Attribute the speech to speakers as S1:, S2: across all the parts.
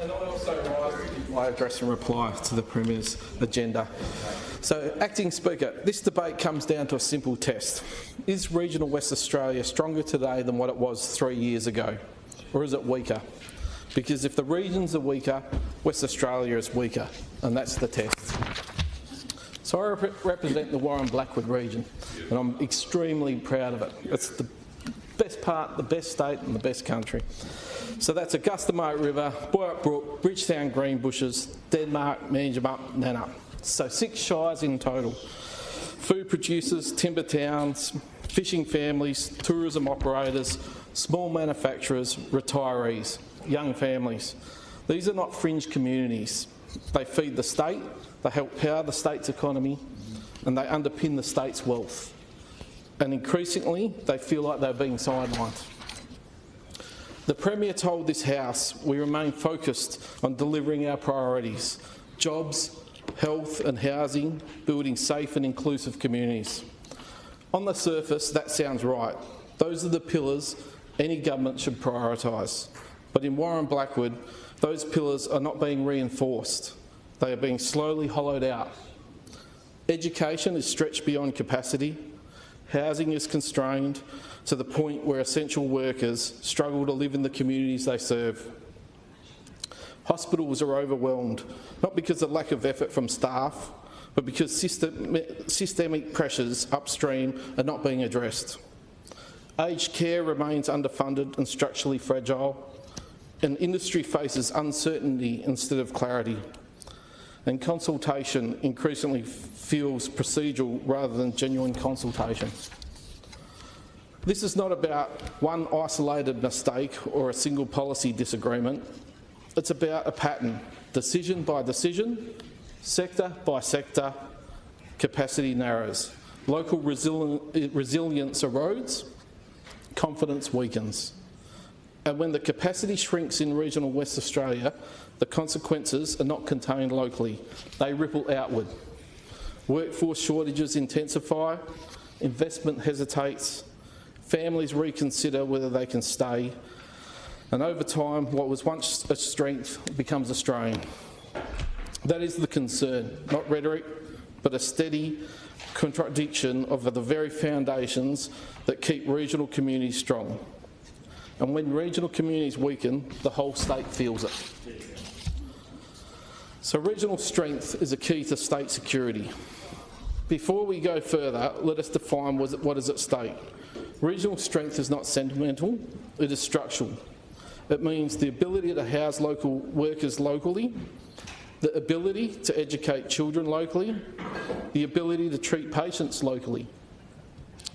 S1: And I also rise to give my address and reply to the Premier's agenda. So, Acting Speaker, this debate comes down to a simple test. Is regional West Australia stronger today than what it was 3 years ago? Or is it weaker? Because if the regions are weaker, West Australia is weaker, and that's the test. So I represent the Warren Blackwood region, and I'm extremely proud of it. It's the best part, the best state and the best country. So that's Augusta Moat River, Boyack Brook, Bridgetown, Greenbushes, Denmark, Manjimup, Nannup. So 6 shires in total. Food producers, timber towns, fishing families, tourism operators, small manufacturers, retirees, young families. These are not fringe communities. They feed the state, they help power the state's economy, and they underpin the state's wealth. And increasingly, they feel like they're being sidelined. The Premier told this House we remain focused on delivering our priorities: jobs, health and housing, building safe and inclusive communities. On the surface, that sounds right. Those are the pillars any government should prioritise. But in Warren Blackwood, those pillars are not being reinforced. They are being slowly hollowed out. Education is stretched beyond capacity. Housing is constrained to the point where essential workers struggle to live in the communities they serve. Hospitals are overwhelmed, not because of lack of effort from staff, but because systemic pressures upstream are not being addressed. Aged care remains underfunded and structurally fragile, and industry faces uncertainty instead of clarity. And consultation increasingly feels procedural rather than genuine consultation. This is not about one isolated mistake or a single policy disagreement. It's about a pattern, decision by decision, sector by sector, capacity narrows, local resilience erodes, confidence weakens. And when the capacity shrinks in regional West Australia, the consequences are not contained locally, they ripple outward. Workforce shortages intensify, investment hesitates, families reconsider whether they can stay, and over time, what was once a strength becomes a strain. That is the concern, not rhetoric, but a steady contradiction of the very foundations that keep regional communities strong. And when regional communities weaken, the whole state feels it. So regional strength is a key to state security. Before we go further, let us define what is at stake. Regional strength is not sentimental, it is structural. It means the ability to house local workers locally, the ability to educate children locally, the ability to treat patients locally,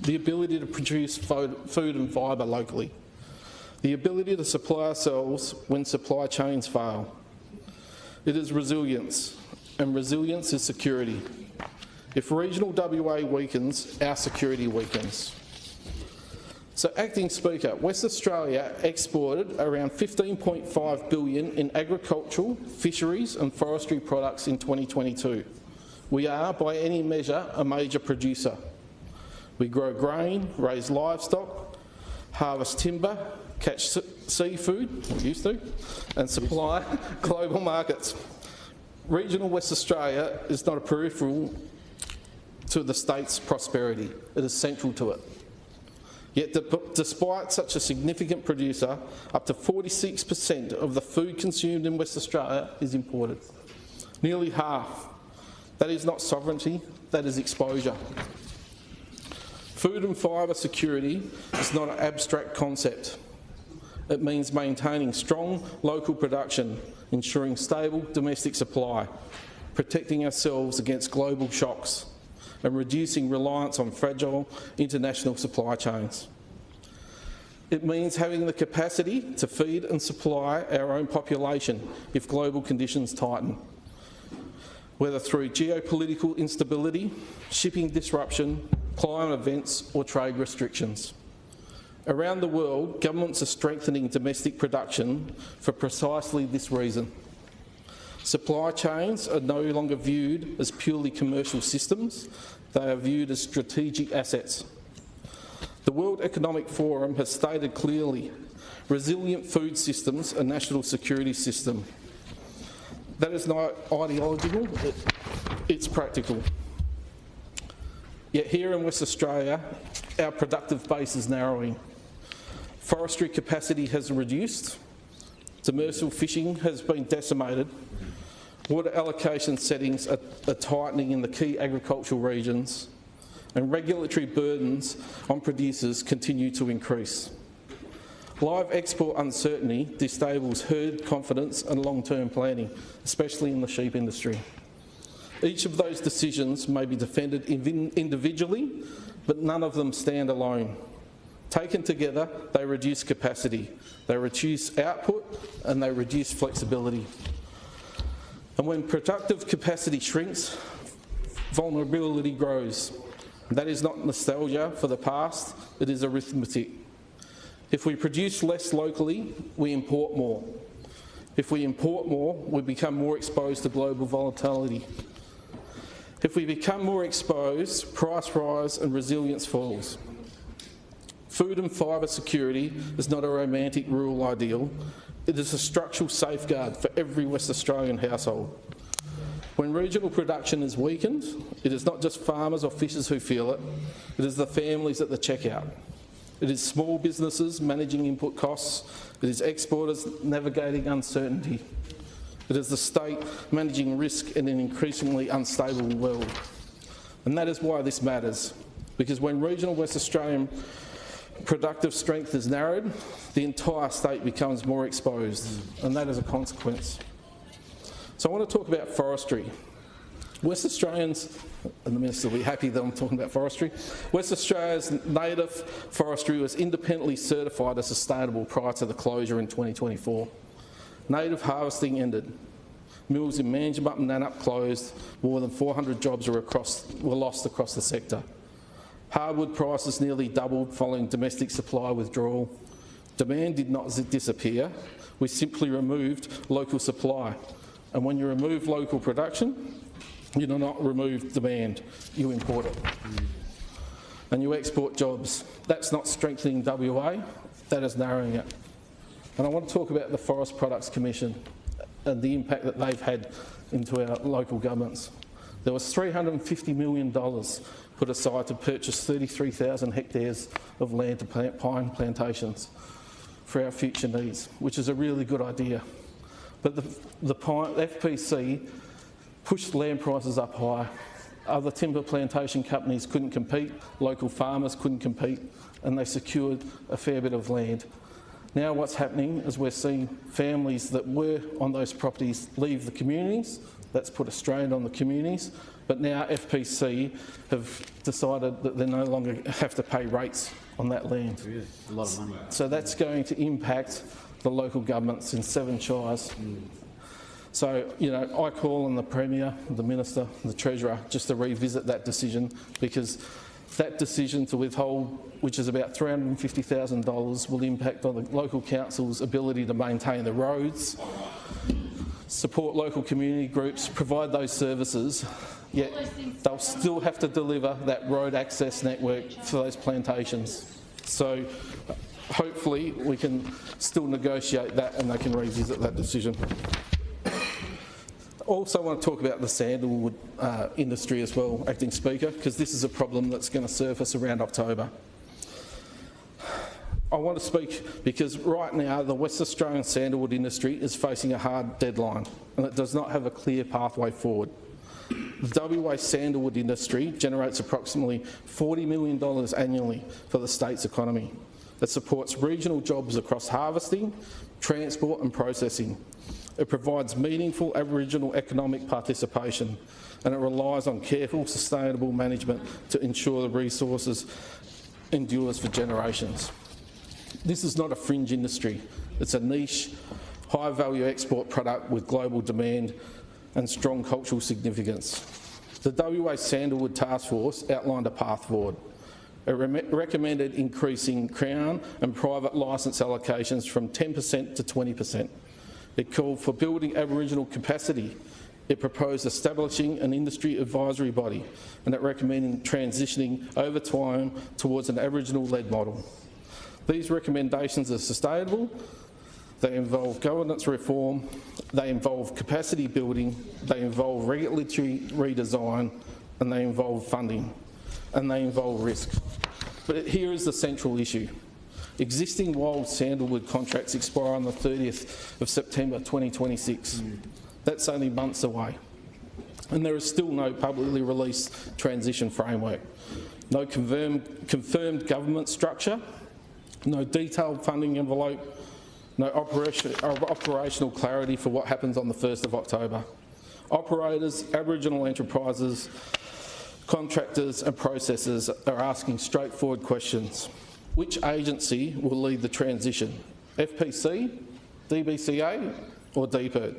S1: the ability to produce food and fibre locally, the ability to supply ourselves when supply chains fail. It is resilience, and resilience is security. If regional WA weakens, our security weakens. So, Acting Speaker, West Australia exported around $15.5 billion in agricultural, fisheries and forestry products in 2022. We are, by any measure, a major producer. We grow grain, raise livestock, harvest timber, catch seafood, we used to, and supply global markets. Regional West Australia is not a peripheral to the state's prosperity, it is central to it. Yet despite such a significant producer, up to 46% of the food consumed in West Australia is imported. Nearly half. That is not sovereignty, that is exposure. Food and fibre security is not an abstract concept. It means maintaining strong local production, ensuring stable domestic supply, protecting ourselves against global shocks, and reducing reliance on fragile international supply chains. It means having the capacity to feed and supply our own population if global conditions tighten, whether through geopolitical instability, shipping disruption, climate events or trade restrictions. Around the world, governments are strengthening domestic production for precisely this reason. Supply chains are no longer viewed as purely commercial systems, they are viewed as strategic assets. The World Economic Forum has stated clearly, resilient food systems are a national security system. That is not ideological, it's practical. Yet here in West Australia, our productive base is narrowing. Forestry capacity has reduced, demersal fishing has been decimated, water allocation settings are tightening in the key agricultural regions, and regulatory burdens on producers continue to increase. Live export uncertainty destables herd confidence and long-term planning, especially in the sheep industry. Each of those decisions may be defended individually, but none of them stand alone. Taken together, they reduce capacity, they reduce output, and they reduce flexibility. And when productive capacity shrinks, vulnerability grows. That is not nostalgia for the past, it is arithmetic. If we produce less locally, we import more. If we import more, we become more exposed to global volatility. If we become more exposed, price rise and resilience falls. Food and fibre security is not a romantic rural ideal, it is a structural safeguard for every West Australian household. When regional production is weakened, it is not just farmers or fishers who feel it, it is the families at the checkout. It is small businesses managing input costs, it is exporters navigating uncertainty. It is the state managing risk in an increasingly unstable world. And that is why this matters, because when regional West Australian productive strength is narrowed, the entire state becomes more exposed, and that is a consequence. So I want to talk about forestry. West Australians, and the Minister will be happy that I'm talking about forestry, West Australia's native forestry was independently certified as sustainable prior to the closure in 2024. Native harvesting ended. Mills in Manjimup and Nannup closed. More than 400 jobs were lost across the sector. Hardwood prices nearly doubled following domestic supply withdrawal. Demand did not disappear. We simply removed local supply. And when you remove local production, you do not remove demand, you import it. And you export jobs. That's not strengthening WA, that is narrowing it. And I want to talk about the Forest Products Commission and the impact that they've had into our local governments. There was $350 million put aside to purchase 33,000 hectares of land to plant pine plantations for our future needs, which is a really good idea. But the FPC pushed land prices up high. Other timber plantation companies couldn't compete, local farmers couldn't compete, and they secured a fair bit of land. Now what's happening is we're seeing families that were on those properties leave the communities. That's put a strain on the communities. But now FPC have decided that they no longer have to pay rates on that land.
S2: Really? A lot of money.
S1: So that's going to impact the local governments in 7 shires. So, you know, I call on the Premier, the Minister, the Treasurer, just to revisit that decision, because that decision to withhold, which is about $350,000, will impact on the local council's ability to maintain the roads, support local community groups, provide those services, yet they'll still have to deliver that road access network for those plantations. So hopefully we can still negotiate that and they can revisit that decision. Also want to talk about the sandalwood industry as well, Acting Speaker, because this is a problem that's going to surface around October. I want to speak because right now the West Australian sandalwood industry is facing a hard deadline and it does not have a clear pathway forward. The WA sandalwood industry generates approximately $40 million annually for the state's economy. It supports regional jobs across harvesting, transport and processing. It provides meaningful Aboriginal economic participation and it relies on careful, sustainable management to ensure the resources endures for generations. This is not a fringe industry. It's a niche, high-value export product with global demand and strong cultural significance. The WA Sandalwood Task Force outlined a path forward. It recommended increasing Crown and private licence allocations from 10% to 20%. It called for building Aboriginal capacity. It proposed establishing an industry advisory body, and it recommended transitioning over time towards an Aboriginal-led model. These recommendations are sustainable, They involve governance reform, they involve capacity building, they involve regulatory redesign, and they involve funding, and they involve risk. But here is the central issue. Existing wild sandalwood contracts expire on the 30th of September 2026. That's only months away. And there is still no publicly released transition framework, no confirmed government structure, no detailed funding envelope, no operational clarity for what happens on the 1st of October. Operators, Aboriginal enterprises, contractors and processors are asking straightforward questions. Which agency will lead the transition? FPC, DBCA or DPIRD?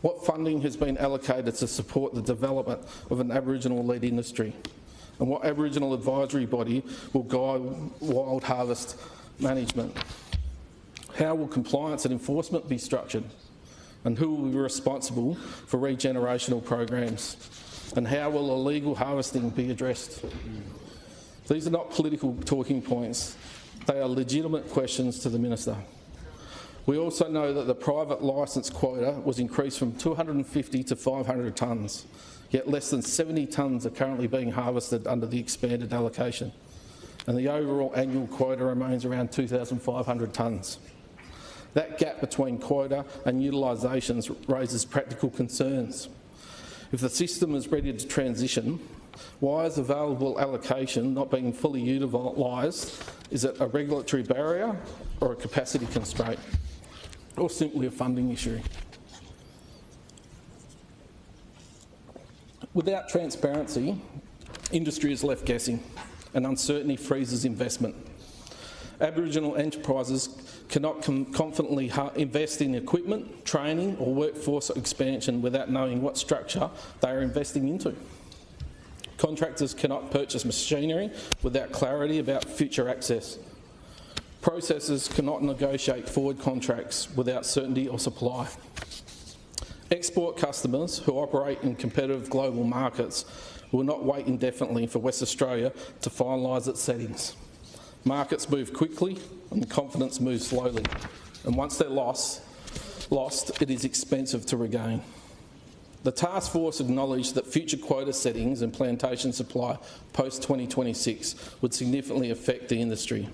S1: What funding has been allocated to support the development of an Aboriginal-led industry? And what Aboriginal advisory body will guide wild harvest management? How will compliance and enforcement be structured? And who will be responsible for regenerational programs? And how will illegal harvesting be addressed? These are not political talking points. They are legitimate questions to the Minister. We also know that the private licence quota was increased from 250 to 500 tonnes, yet less than 70 tonnes are currently being harvested under the expanded allocation, and the overall annual quota remains around 2,500 tonnes. That gap between quota and utilisations raises practical concerns. If the system is ready to transition, why is available allocation not being fully utilised? Is it a regulatory barrier or a capacity constraint, or simply a funding issue? Without transparency, industry is left guessing and uncertainty freezes investment. Aboriginal enterprises cannot confidently invest in equipment, training or workforce expansion without knowing what structure they are investing into. Contractors cannot purchase machinery without clarity about future access. Processors cannot negotiate forward contracts without certainty or supply. Export customers who operate in competitive global markets will not wait indefinitely for West Australia to finalise its settings. Markets move quickly and confidence moves slowly, and once they're lost, it is expensive to regain. The task force acknowledged that future quota settings and plantation supply post-2026 would significantly affect the industry.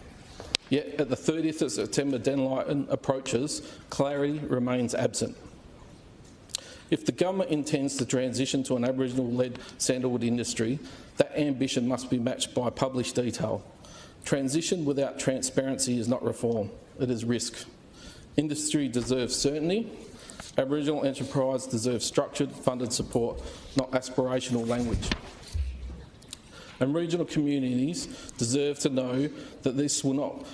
S1: Yet at the 30th of September deadline approaches, clarity remains absent. If the government intends to transition to an Aboriginal-led sandalwood industry, that ambition must be matched by published detail. Transition without transparency is not reform, it is risk. Industry deserves certainty. Aboriginal enterprise deserves structured, funded support, not aspirational language. And regional communities deserve to know that this will not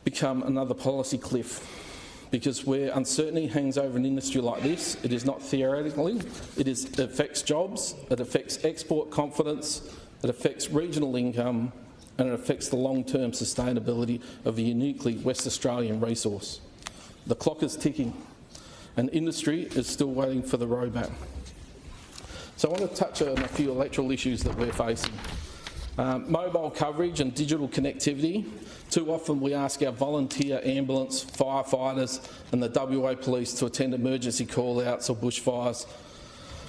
S1: become another policy cliff, because where uncertainty hangs over an industry like this, it is not theoretically, it affects jobs, it affects export confidence, it affects regional income, and it affects the long-term sustainability of a uniquely West Australian resource. The clock is ticking, and industry is still waiting for the roadmap. So I want to touch on a few electoral issues that we're facing. Mobile coverage and digital connectivity. Too often we ask our volunteer ambulance, firefighters and the WA police to attend emergency call-outs or bushfires,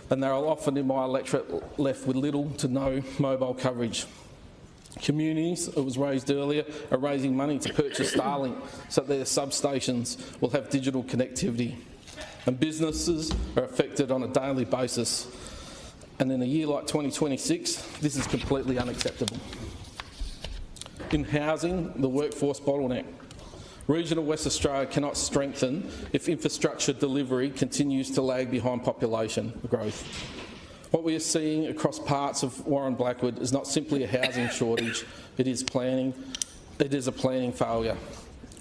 S1: and they are often in my electorate left with little to no mobile coverage. Communities, it was raised earlier, are raising money to purchase Starlink so that their substations will have digital connectivity. And businesses are affected on a daily basis. And in a year like 2026, this is completely unacceptable. In housing, the workforce bottleneck. Regional West Australia cannot strengthen if infrastructure delivery continues to lag behind population growth. What we are seeing across parts of Warren Blackwood is not simply a housing shortage, it is a planning failure.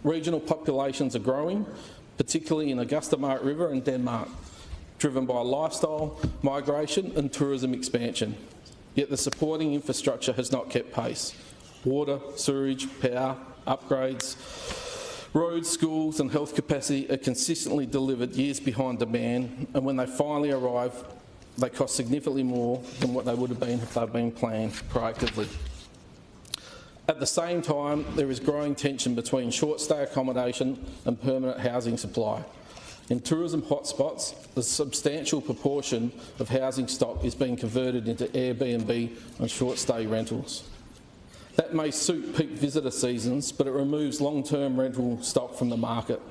S1: Regional populations are growing, particularly in Augusta Mart River and Denmark, driven by lifestyle, migration and tourism expansion. Yet the supporting infrastructure has not kept pace. Water, sewage, power, upgrades, roads, schools and health capacity are consistently delivered years behind demand, and when they finally arrive, they cost significantly more than what they would have been if they'd been planned proactively. At the same time, there is growing tension between short-stay accommodation and permanent housing supply. In tourism hotspots, a substantial proportion of housing stock is being converted into Airbnb and short-stay rentals. That may suit peak visitor seasons, but it removes long-term rental stock from the market.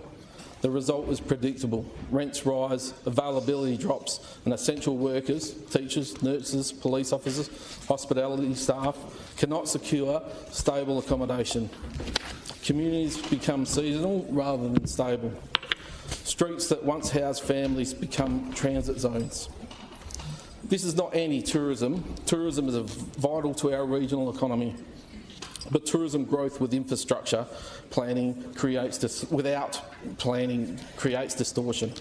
S1: The result is predictable. Rents rise, availability drops, and essential workers, teachers, nurses, police officers, hospitality staff cannot secure stable accommodation. Communities become seasonal rather than stable. Streets that once housed families become transit zones. This is not
S2: anti-tourism.
S1: Tourism is vital to our regional economy. But tourism growth with infrastructure planning without planning creates distortion.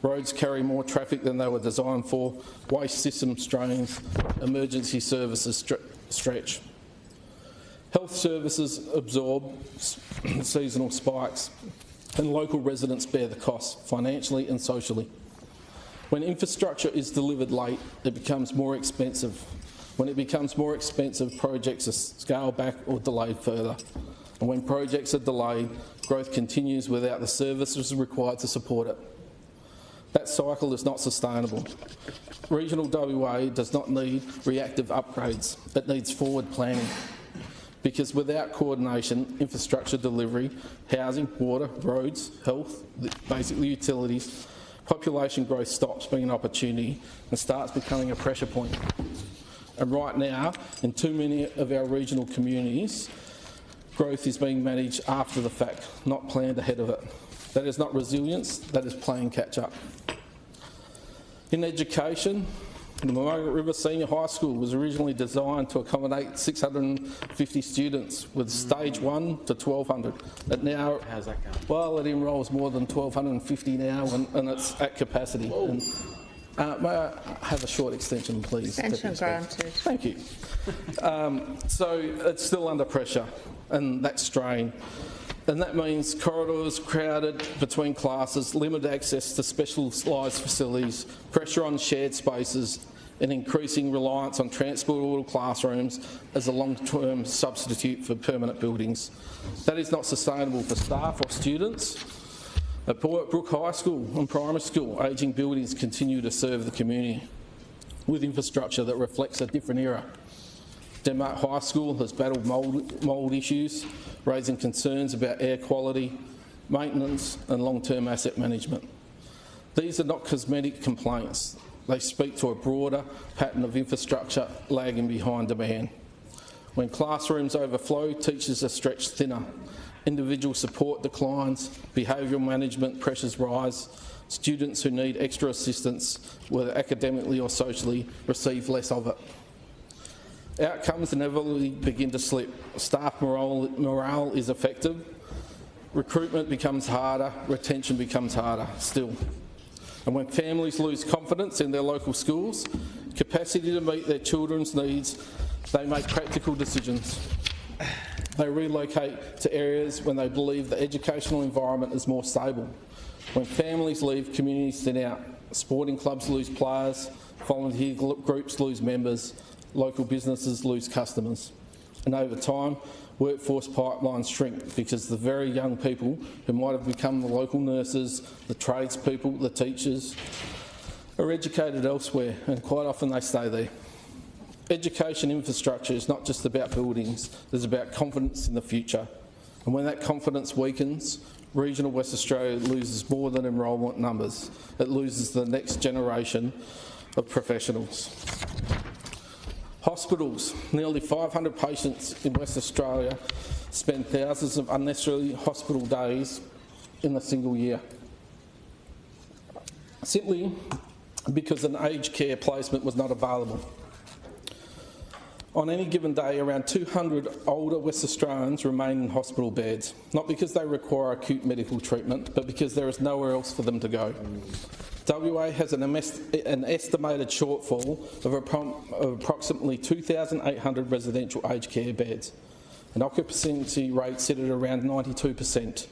S1: Roads carry more traffic than they were designed for, waste system strains, emergency services stretch. Health services absorb seasonal spikes, and local residents bear the cost, financially and socially. When infrastructure is delivered late, it becomes more expensive. When it becomes more expensive, projects are scaled back or delayed further. And when projects are delayed, growth continues without the services required to support it. That cycle is not sustainable. Regional WA does not need reactive upgrades, it needs forward planning. Because without coordination, infrastructure delivery, housing, water, roads, health, basic utilities, population growth stops being an opportunity and starts becoming a pressure point. And right now, in too many of our regional communities, growth is being managed after the fact, not planned ahead of it. That is not resilience, that is playing catch up. In education, the Margaret River Senior High School was originally designed to accommodate 650 students with stage 1 to 1,200. It now,
S2: how's that going?
S1: Well, it enrolls more than 1,250 now and it's at capacity. And, may I have a short extension, please?
S3: Extension granted.
S1: Thank you. So it's still under pressure and that strain. And that means corridors crowded between classes, limited access to specialised facilities, pressure on shared spaces, and increasing reliance on transportable classrooms as a long-term substitute for permanent buildings. That is not sustainable for staff or students. At Brook High School and Primary School, ageing buildings continue to serve the community with infrastructure that reflects a different era. Denmark High School has battled mould issues, raising concerns about air quality, maintenance and long-term asset management. These are not cosmetic complaints. They speak to a broader pattern of infrastructure lagging behind demand. When classrooms overflow, teachers are stretched thinner. Individual support declines, behavioural management pressures rise. Students who need extra assistance, whether academically or socially, receive less of it. Outcomes inevitably begin to slip. Staff morale is affected. Recruitment becomes harder, retention becomes harder still. And when families lose confidence in their local schools, capacity to meet their children's needs, they make practical decisions. They relocate to areas when they believe the educational environment is more stable. When families leave, communities thin out. Sporting clubs lose players, volunteer groups lose members, local businesses lose customers. And over time, workforce pipelines shrink because the very young people who might have become the local nurses, the tradespeople, the teachers, are educated elsewhere, and quite often they stay there. Education infrastructure is not just about buildings, it's about confidence in the future. And when that confidence weakens, regional West Australia loses more than enrolment numbers. It loses the next generation of professionals. Hospitals. Nearly 500 patients in West Australia spend thousands of unnecessary hospital days in a single year, simply because an aged care placement was not available. On any given day, around 200 older West Australians remain in hospital beds, not because they require acute medical treatment, but because there is nowhere else for them to go. WA has an estimated shortfall of approximately 2,800 residential aged care beds. An occupancy rate sit at around 92%.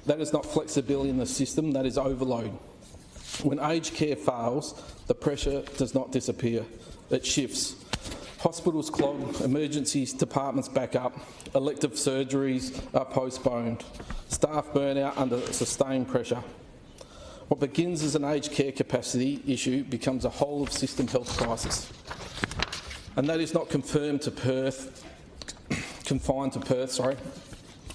S1: That is not flexibility in the system, that is overload. When aged care fails, the pressure does not disappear, it shifts. Hospitals clog, emergency departments back up, elective surgeries are postponed, staff burnout under sustained pressure. What begins as an aged care capacity issue becomes a whole of system health crisis. And that is not confined to Perth,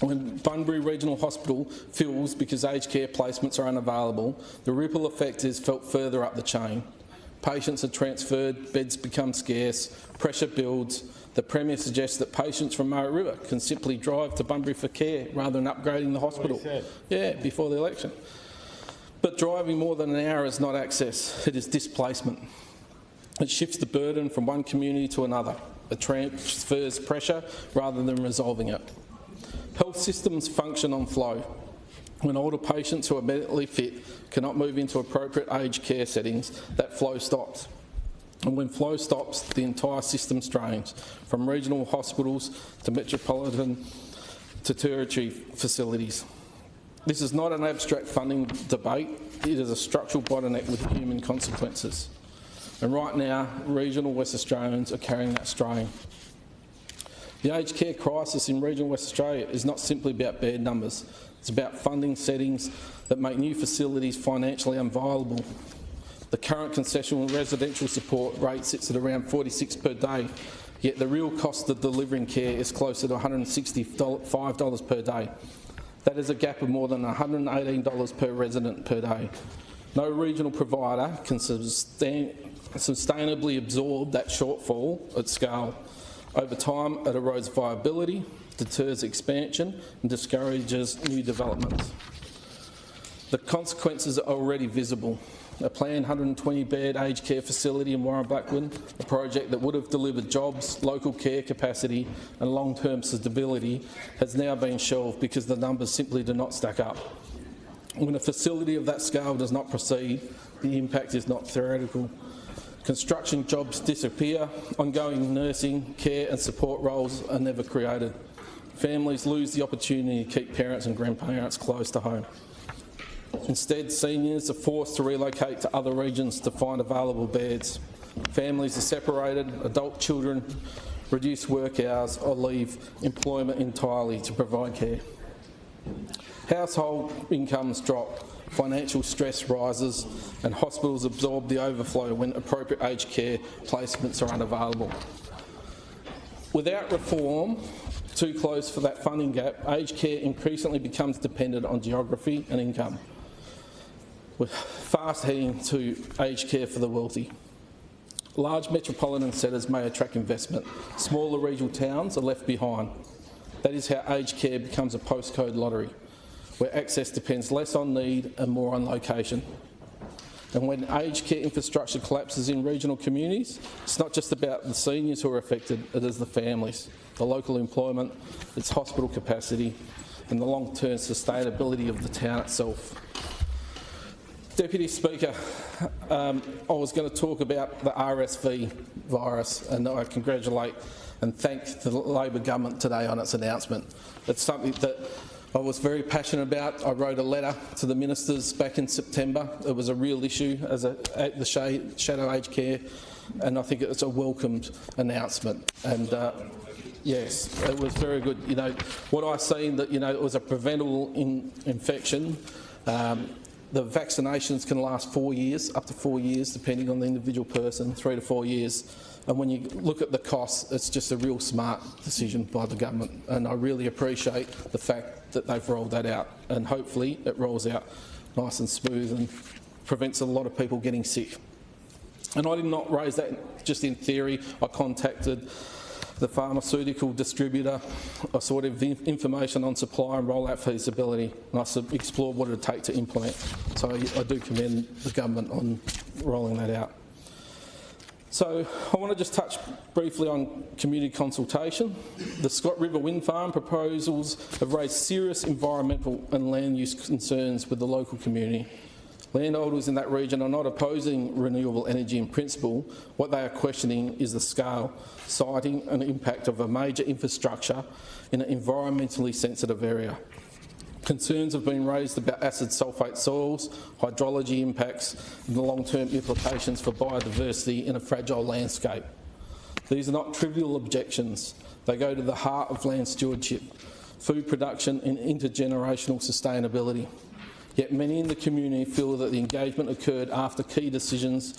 S1: When Bunbury Regional Hospital fills because aged care placements are unavailable, the ripple effect is felt further up the chain. Patients are transferred, beds become scarce, pressure builds. The Premier suggests that patients from Murray River can simply drive to Bunbury for care rather than upgrading the hospital. Yeah, before the election. But driving more than an hour is not access, it is displacement. It shifts the burden from one community to another. It transfers pressure rather than resolving it. Health systems function on flow. When older patients who are medically fit cannot move into appropriate aged care settings, that flow stops. And when flow stops, the entire system strains, from regional hospitals to metropolitan to territory facilities. This is not an abstract funding debate, it is a structural bottleneck with human consequences. And right now, regional West Australians are carrying that strain. The aged care crisis in regional West Australia is not simply about bed numbers. It's about funding settings that make new facilities financially unviable. The current concessional residential support rate sits at around $46 per day, yet the real cost of delivering care is closer to $165 per day. That is a gap of more than $118 per resident per day. No regional provider can sustainably absorb that shortfall at scale. Over time, it erodes viability, deters expansion and discourages new developments. The consequences are already visible. A planned 120-bed aged care facility in Warren Blackburn, a project that would have delivered jobs, local care capacity and long-term stability, has now been shelved because the numbers simply do not stack up. When a facility of that scale does not proceed, the impact is not theoretical. Construction jobs disappear, ongoing nursing, care and support roles are never created. Families lose the opportunity to keep parents and grandparents close to home. Instead, seniors are forced to relocate to other regions to find available beds. Families are separated, adult children reduce work hours or leave employment entirely to provide care. Household incomes drop, financial stress rises and hospitals absorb the overflow when appropriate aged care placements are unavailable. Without reform, too close for that funding gap, aged care increasingly becomes dependent on geography and income. We're fast heading to aged care for the wealthy. Large metropolitan centres may attract investment. Smaller regional towns are left behind. That is how aged care becomes a postcode lottery, where access depends less on need and more on location. And when aged care infrastructure collapses in regional communities, it's not just about the seniors who are affected, it is the families, the local employment, its hospital capacity and the long-term sustainability of the town itself. Deputy Speaker, I was going to talk about the RSV virus, and I congratulate and thank the Labor government today on its announcement. It's something that I was very passionate about. I wrote a letter to the ministers back in September. It was a real issue as the shadow aged care, and I think it's a welcomed announcement. And yes, it was very good. You know, what I seen that it was a preventable infection. The vaccinations can last 4 years, up to 4 years, depending on the individual person, 3 to 4 years. And when you look at the costs, it's just a real smart decision by the government. And I really appreciate the fact that they've rolled that out. And hopefully it rolls out nice and smooth and prevents a lot of people getting sick. And I did not raise that just in theory. I contacted the pharmaceutical distributor. I sought information on supply and rollout feasibility, and I explored what it would take to implement. So I do commend the government on rolling that out. So I want to just touch briefly on community consultation. The Scott River Wind Farm proposals have raised serious environmental and land use concerns with the local community. Landowners in that region are not opposing renewable energy in principle. What they are questioning is the scale, siting and impact of a major infrastructure in an environmentally sensitive area. Concerns have been raised about acid sulphate soils, hydrology impacts and the long-term implications for biodiversity in a fragile landscape. These are not trivial objections. They go to the heart of land stewardship, food production and intergenerational sustainability. Yet many in the community feel that the engagement occurred after key decisions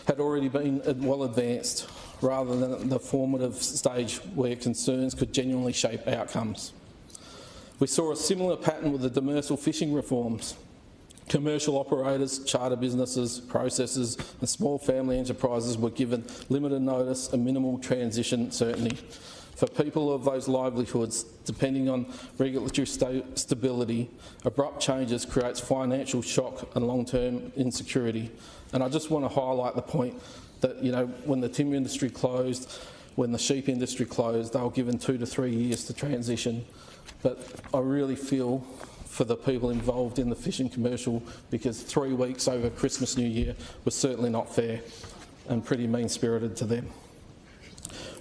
S1: had already been well advanced, rather than the formative stage where concerns could genuinely shape outcomes. We saw a similar pattern with the demersal fishing reforms. Commercial operators, charter businesses, processors and small family enterprises were given limited notice and minimal transition certainty. For people of those livelihoods, depending on regulatory stability, abrupt changes creates financial shock and long-term insecurity. And I just want to highlight the point that, when the timber industry closed, when the sheep industry closed, they were given 2 to 3 years to transition. But I really feel for the people involved in the fishing commercial, because 3 weeks over Christmas, New Year was certainly not fair and pretty mean-spirited to them.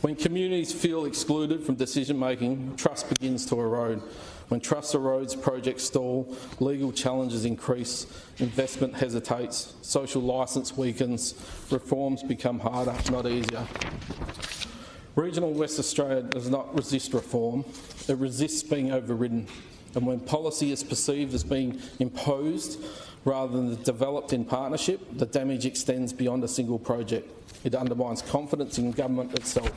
S1: When communities feel excluded from decision making, trust begins to erode. When trust erodes, projects stall, legal challenges increase, investment hesitates, social licence weakens, reforms become harder, not easier. Regional West Australia does not resist reform, it resists being overridden. And when policy is perceived as being imposed rather than developed in partnership, the damage extends beyond a single project. It undermines confidence in government itself.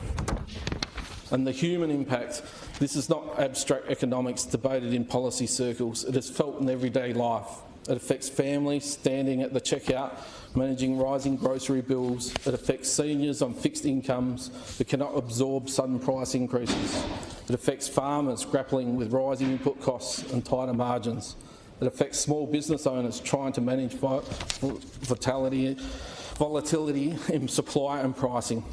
S1: And the human impact, this is not abstract economics debated in policy circles, it is felt in everyday life. It affects families standing at the checkout, managing rising grocery bills. It affects seniors on fixed incomes who cannot absorb sudden price increases. It affects farmers grappling with rising input costs and tighter margins. It affects small business owners trying to manage volatility in supply and pricing.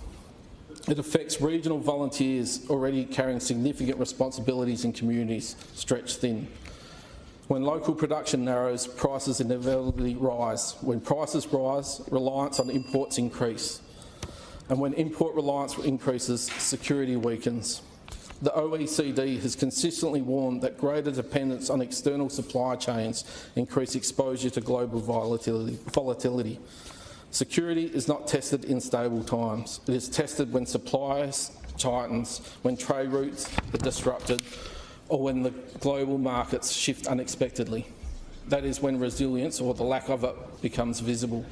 S1: It affects regional volunteers already carrying significant responsibilities in communities stretched thin. When local production narrows, prices inevitably rise. When prices rise, reliance on imports increase. And when import reliance increases, security weakens. The OECD has consistently warned that greater dependence on external supply chains increase exposure to global volatility. Security is not tested in stable times. It is tested when supplies tightens, when trade routes are disrupted, or when the global markets shift unexpectedly. That is when resilience, or the lack of it, becomes visible.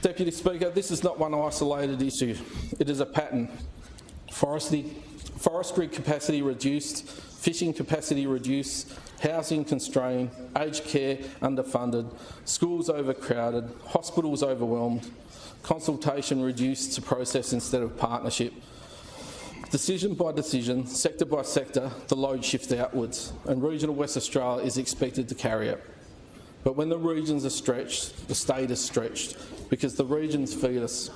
S1: Deputy Speaker, this is not one isolated issue. It is a pattern. Forestry capacity reduced, fishing capacity reduced, housing constrained, aged care underfunded, schools overcrowded, hospitals overwhelmed, consultation reduced to process instead of partnership. Decision by decision, sector by sector, the load shifts outwards, and regional West Australia is expected to carry it. But when the regions are stretched, the state is stretched, because the regions feed us.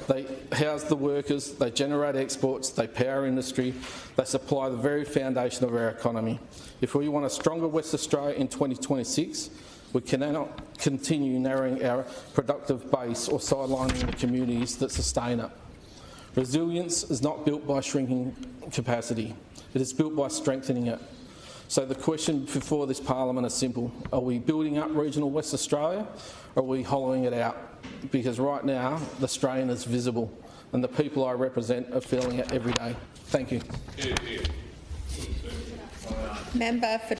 S1: They house the workers, they generate exports, they power industry, they supply the very foundation of our economy. If we want a stronger West Australia in 2026, we cannot continue narrowing our productive base or sidelining the communities that sustain it. Resilience is not built by shrinking capacity, it is built by strengthening it. So the question before this parliament is simple. Are we building up regional West Australia, or are we hollowing it out? Because right now the strain is visible and the people I represent are feeling it every day. Thank you.
S2: Member for